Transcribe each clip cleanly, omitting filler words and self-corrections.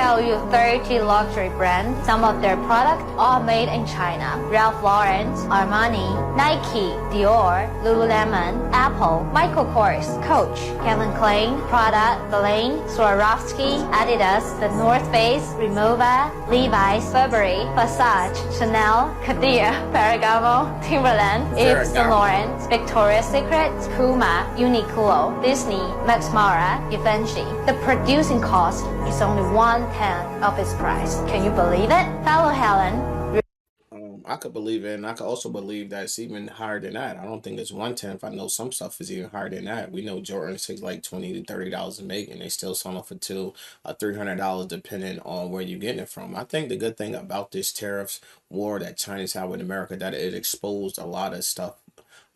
tell you 30 luxury brands. Some of their products are made in China. Ralph Lauren, Armani, Nike, Dior, Lululemon, Apple, Michael Kors, Coach, Calvin Klein, Prada, Balmain, Swarovski, Adidas, The North Face, Rimowa, Levi's, Burberry, Versace, Chanel, Cartier, Ferragamo, Timberland, Yves Saint Laurent, Victoria's Secret, Puma, Uniqlo, Disney, Max Mara, Givenchy. The producing cost is only 1/10 of its price. Can you believe it? Fellow Helen. I could believe it, and I could also believe that it's even higher than that. I don't think it's 1/10. I know some stuff is even higher than that. We know Jordans take like $20 to $30 to make, and they still sell them for $200 or $300 depending on where you're getting it from. I think the good thing about this tariffs war that China's had with America that it exposed a lot of stuff.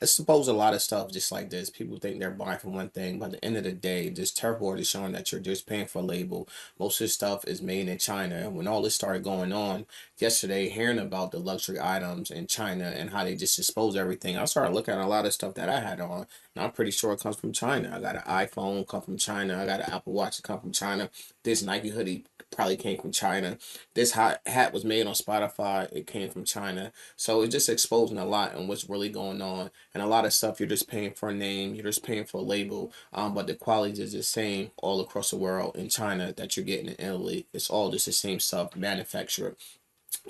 I suppose a lot of stuff just like this. People think they're buying from one thing, but at the end of the day, this tariff board is showing that you're just paying for a label. Most of this stuff is made in China. And when all this started going on yesterday, hearing about the luxury items in China and how they just dispose of everything, I started looking at a lot of stuff that I had on, and I'm pretty sure it comes from China. I got an iPhone come from China. I got an Apple Watch that come from China. This Nike hoodie probably came from China. This hat was made on Spotify. It came from China. So it's just exposing a lot on what's really going on. And a lot of stuff you're just paying for a name, you're just paying for a label, but the quality is the same all across the world. In China that you're getting in Italy, it's all just the same stuff manufactured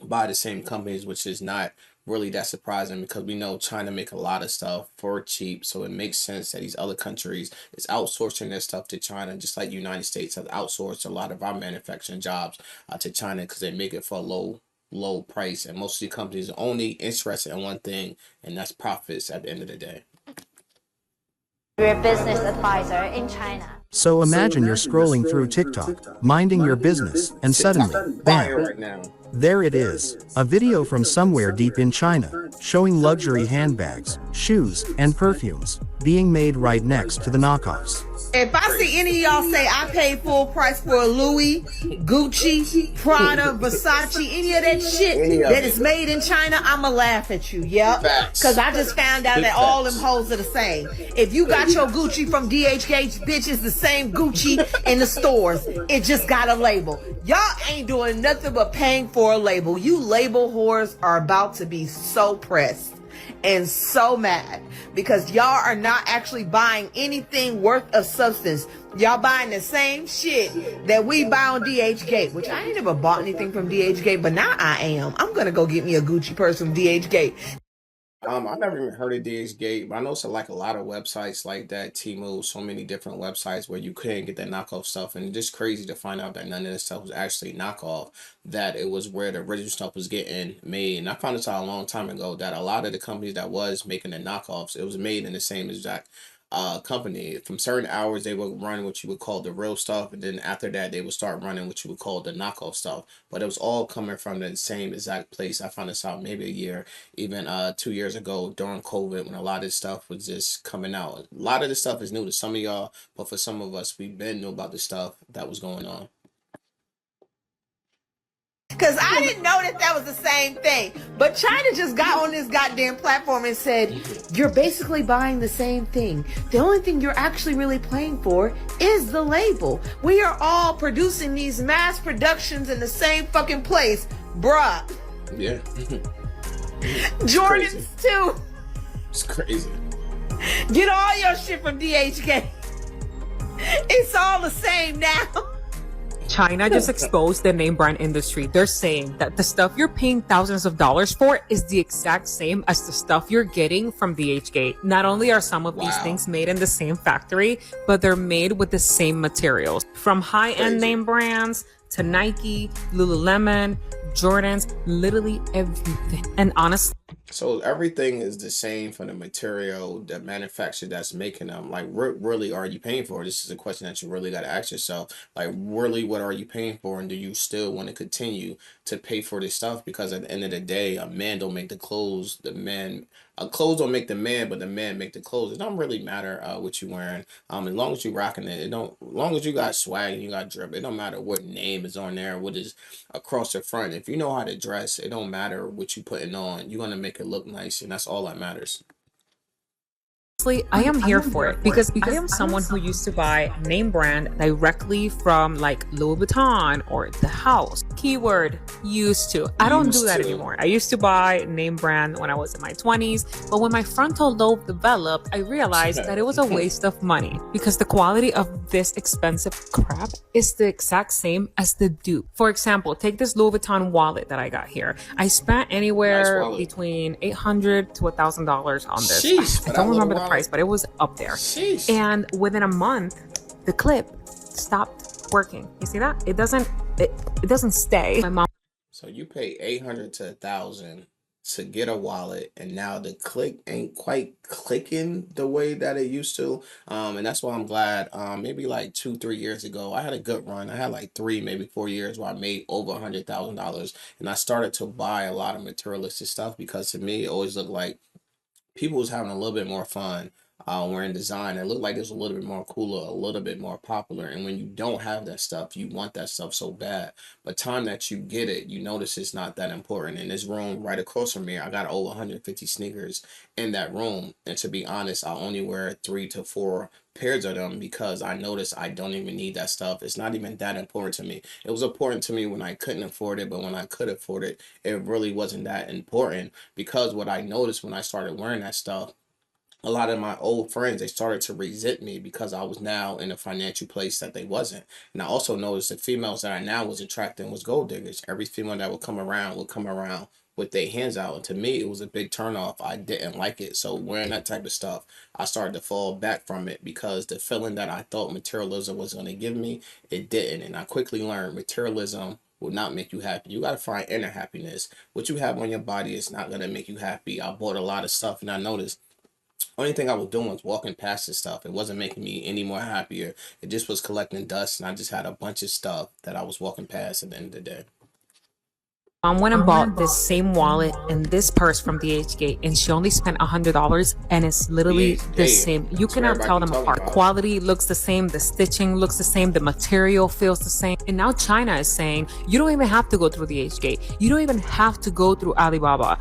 by the same companies, which is not really that surprising because we know China make a lot of stuff for cheap. So it makes sense that these other countries is outsourcing their stuff to China, just like the United States has outsourced a lot of our manufacturing jobs to China because they make it for a low price. And most of the companies are only interested in one thing, and that's profits at the end of the day. You're a business advisor in China. So imagine you're scrolling through TikTok, minding your business, and suddenly, bam, Right now. there it is, a video from somewhere deep in China, showing luxury handbags, shoes, and perfumes, being made right next to the knockoffs. If I see any of y'all say I paid full price for a Louis, Gucci, Prada, Versace, any of that shit that is made in China, I'ma laugh at you, yep. Cause I just found out that all them hoes are the same. If you got your Gucci from DHgate, bitch, it's the same Gucci in the stores. It just got a label. Y'all ain't doing nothing but paying for a label. You label whores are about to be so pressed and so mad because y'all are not actually buying anything worth of substance. Y'all buying the same shit that we buy on DHgate, which I ain't never bought anything from DHgate, but now I am. I'm gonna go get me a Gucci purse from DHgate. I never even heard of DHgate, but I know it's like a lot of websites like that, Temu, so many different websites where you couldn't get that knockoff stuff. And it's just crazy to find out that none of this stuff was actually knockoff, that it was where the original stuff was getting made. And I found this out a long time ago that a lot of the companies that was making the knockoffs, it was made in the same exact company. From certain hours they would run what you would call the real stuff, and then after that they would start running what you would call the knockoff stuff, but it was all coming from the same exact place. I found this out maybe a year, even 2 years ago during COVID, when a lot of this stuff was just coming out. A lot of this stuff is new to some of y'all, but for some of us, we've been new about the stuff that was going on. Because I didn't know that was the same thing. But China just got on this goddamn platform and said, you're basically buying the same thing. The only thing you're actually really paying for is the label. We are all producing these mass productions in the same fucking place. Bruh. Yeah. Jordans too. It's crazy. Get all your shit from DHgate. It's all the same now. China just exposed the name brand industry. They're saying that the stuff you're paying thousands of dollars for is the exact same as the stuff you're getting from DHgate. Not only are some of these things made in the same factory, but they're made with the same materials. From high-end name brands to Nike, Lululemon, Jordans, literally everything. And honestly, so everything is the same for the material, the manufacturer that's making them. Like, really, are you paying for? This is a question that you really got to ask yourself. Like, really, what are you paying for? And do you still want to continue to pay for this stuff? Because at the end of the day, a man don't make the clothes. Clothes don't make the man, but the man make the clothes. It don't really matter what you wearing. As long as you rocking it, as long as you got swag and you got drip, it don't matter what name is on there, what is across the front. If you know how to dress, it don't matter what you putting on. You're gonna make it look nice, and that's all that matters. I am here for it because I am someone who used to buy name brand directly from like Louis Vuitton or the house. Keyword used to. I don't do that anymore. I used to buy name brand when I was in my 20s, but when my frontal lobe developed, I realized that it was a waste of money because the quality of this expensive crap is the exact same as the dupe. For example, take this Louis Vuitton wallet that I got here. I spent anywhere between $800 to $1,000 on this. Sheesh, I don't remember the price, but it was up there. Sheesh. And within a month, the clip stopped working. You see that? It doesn't stay. My mom. So you pay 800 to 1,000 to get a wallet, and now the click ain't quite clicking the way that it used to. And that's why I'm glad. Maybe like 2-3 years ago, I had a good run. I had like 3, maybe 4 years where I made over $100,000, and I started to buy a lot of materialistic stuff because to me, it always looked like people was having a little bit more fun wearing design. It looked like it's a little bit more cooler, a little bit more popular. And when you don't have that stuff, you want that stuff so bad. But time that you get it, you notice it's not that important. In this room right across from me, I got over 150 sneakers in that room. And to be honest, I only wear 3 to 4 pairs of them because I notice I don't even need that stuff. It's not even that important to me. It was important to me when I couldn't afford it, but when I could afford it, it really wasn't that important because what I noticed when I started wearing that stuff, a lot of my old friends, they started to resent me because I was now in a financial place that they wasn't. And I also noticed the females that I now was attracting was gold diggers. Every female that would come around with their hands out. And to me, it was a big turnoff. I didn't like it. So wearing that type of stuff, I started to fall back from it because the feeling that I thought materialism was going to give me, it didn't. And I quickly learned materialism will not make you happy. You got to find inner happiness. What you have on your body is not going to make you happy. I bought a lot of stuff and I noticed only thing I was doing was walking past this stuff. It wasn't making me any more happier. It just was collecting dust, and I just had a bunch of stuff that I was walking past at the end of the day. Mom went and bought this same wallet and this purse from DHgate, and she only spent $100, and it's literally the same. You cannot tell them apart. Quality looks the same, the stitching looks the same, the material feels the same. And now China is saying you don't even have to go through DHgate. You don't even have to go through Alibaba.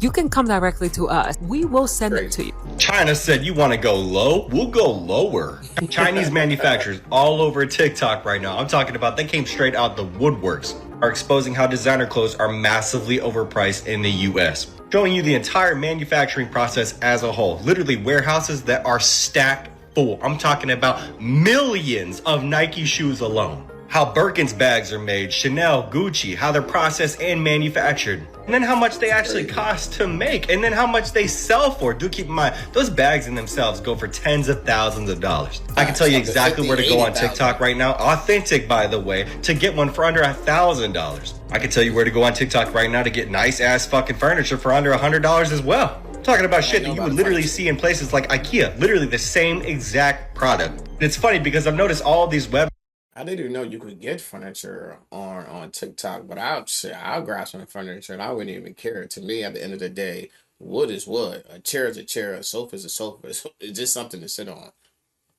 You can come directly to us. We will send it to you. China said you want to go low? We'll go lower. Chinese manufacturers all over TikTok right now, I'm talking about, they came straight out the woodworks, are exposing how designer clothes are massively overpriced in the US. Showing you the entire manufacturing process as a whole. Literally warehouses that are stacked full. I'm talking about millions of Nike shoes alone. How Birkin's bags are made, Chanel, Gucci, how they're processed and manufactured. And then how much they actually cost to make, and then how much they sell for. Do keep in mind, those bags in themselves go for tens of thousands of dollars. I can tell you exactly where to go on TikTok right now. Authentic, by the way, to get one for under $1,000. I can tell you where to go on TikTok right now to get nice ass fucking furniture for under $100 as well. I'm talking about shit that you would literally see in places like IKEA. Literally the same exact product. And it's funny because I've noticed all these web. I didn't even know you could get furniture on TikTok, but I'll grab some furniture and I wouldn't even care. To me, at the end of the day, wood is wood. A chair is a chair. A sofa is a sofa. It's just something to sit on.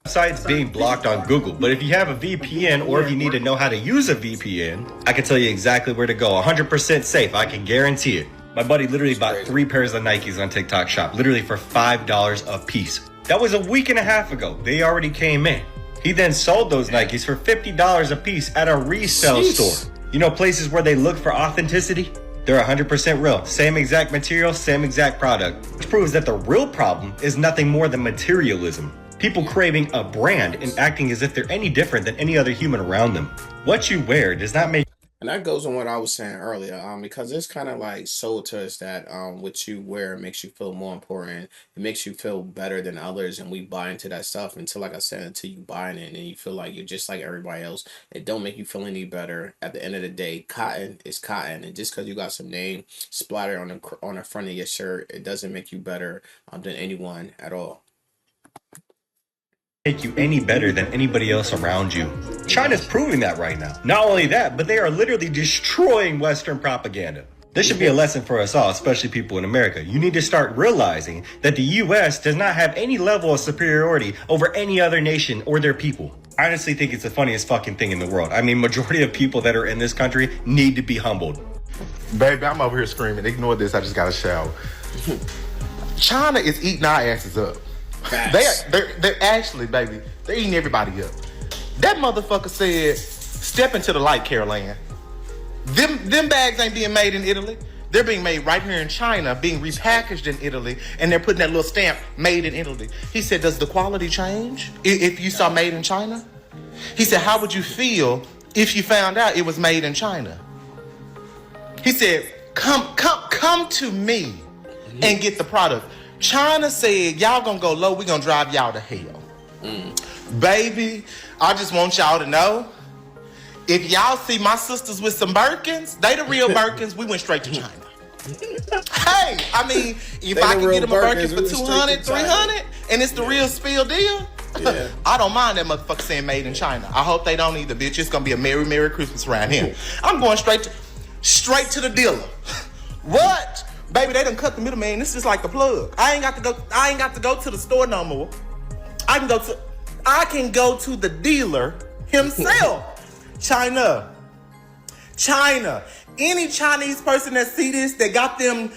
Sites being blocked on Google, but if you have a VPN or if you need to know how to use a VPN, I can tell you exactly where to go. 100% safe. I can guarantee it. My buddy literally bought 3 pairs of Nikes on TikTok Shop, literally for $5 a piece. That was a week and a half ago. They already came in. He then sold those Nikes for $50 a piece at a resale store. You know, places where they look for authenticity? They're 100% real. Same exact material, same exact product. Which proves that the real problem is nothing more than materialism. People craving a brand and acting as if they're any different than any other human around them. What you wear does not make. And that goes on what I was saying earlier, because it's kind of like sold to us that what you wear makes you feel more important. It makes you feel better than others, and we buy into that stuff until, like I said, until you buy it and you feel like you're just like everybody else. It don't make you feel any better. At the end of the day, cotton is cotton, and just because you got some name splattered on the front of your shirt, it doesn't make you better than anyone at all. Make you any better than anybody else around you. China's proving that right now. Not only that, but they are literally destroying Western propaganda. This should be a lesson for us all, especially people in America. You need to start realizing that the US does not have any level of superiority over any other nation or their people. I honestly think it's the funniest fucking thing in the world. I mean, majority of people that are in this country need to be humbled. Baby, I'm over here screaming. Ignore this, I just got a shower. China is eating our asses up. Facts. They're actually, baby, they're eating everybody up. That motherfucker said, "Step into the light, Caroline. Them bags ain't being made in Italy. They're being made right here in China, being repackaged in Italy, and they're putting that little stamp, made in Italy." He said, "Does the quality change if you saw made in China?" He said, "How would you feel if you found out it was made in China?" He said, come to me and get the product. China said, "Y'all gonna go low, we gonna drive y'all to hell." Baby, I just want y'all to know, if y'all see my sisters with some Birkins, they the real Birkins, we went straight to China. Hey, I mean, if I can get them a Birkin for 200, 300, and it's the real spill deal, yeah. I don't mind that motherfucker saying made in China. I hope they don't either, bitch. It's gonna be a Merry, Merry Christmas around here. I'm going straight to the dealer. What? Baby, they done cut the middleman. This is like the plug. I ain't got to go to the store no more. I can go to the dealer himself. China. Any Chinese person that see this, that got them,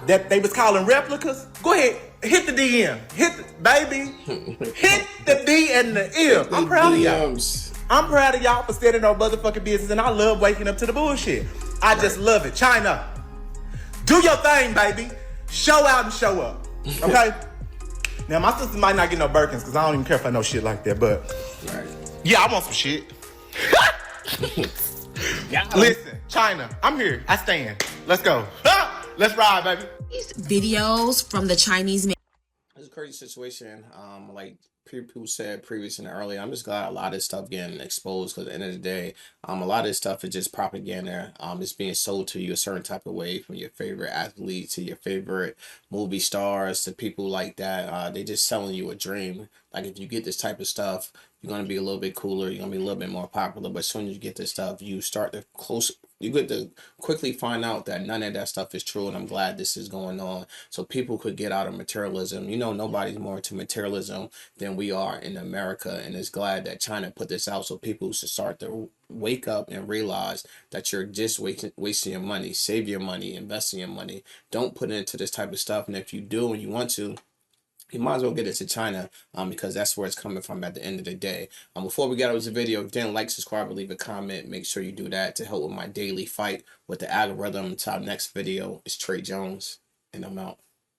that they was calling replicas, go ahead, hit the DM. Baby. Hit the D and the M. I'm proud of y'all. I'm proud of y'all for standing on motherfucking business, and I love waking up to the bullshit. I just love it. China, do your thing, baby. Show out and show up. Okay? Now, my sister might not get no Birkins, because I don't even care for no shit like that, but yeah, I want some shit. Listen, China, I'm here. I stand. Let's go. Let's ride, baby. Videos from the Chinese. It's a crazy situation. Like people said previously and earlier, I'm just glad a lot of this stuff getting exposed, because at the end of the day, a lot of this stuff is just propaganda. It's being sold to you a certain type of way, from your favorite athlete to your favorite movie stars to people like that. They just selling you a dream. Like, if you get this type of stuff, you're gonna be a little bit cooler. You're gonna be a little bit more popular. But as soon as you get this stuff, you get to quickly find out that none of that stuff is true. And I'm glad this is going on, so people could get out of materialism. Nobody's more into materialism than we are in America, and it's glad that China put this out, so people should start to wake up and realize that you're just wasting your money. Save your money, invest in your money. Don't put it into this type of stuff. And if you do and you want to, you might as well get it to China, because that's where it's coming from at the end of the day. Before we get out of the video, if you didn't like, subscribe, or leave a comment, make sure you do that to help with my daily fight with the algorithm. Until our next video, it's Trey Jones, and I'm out.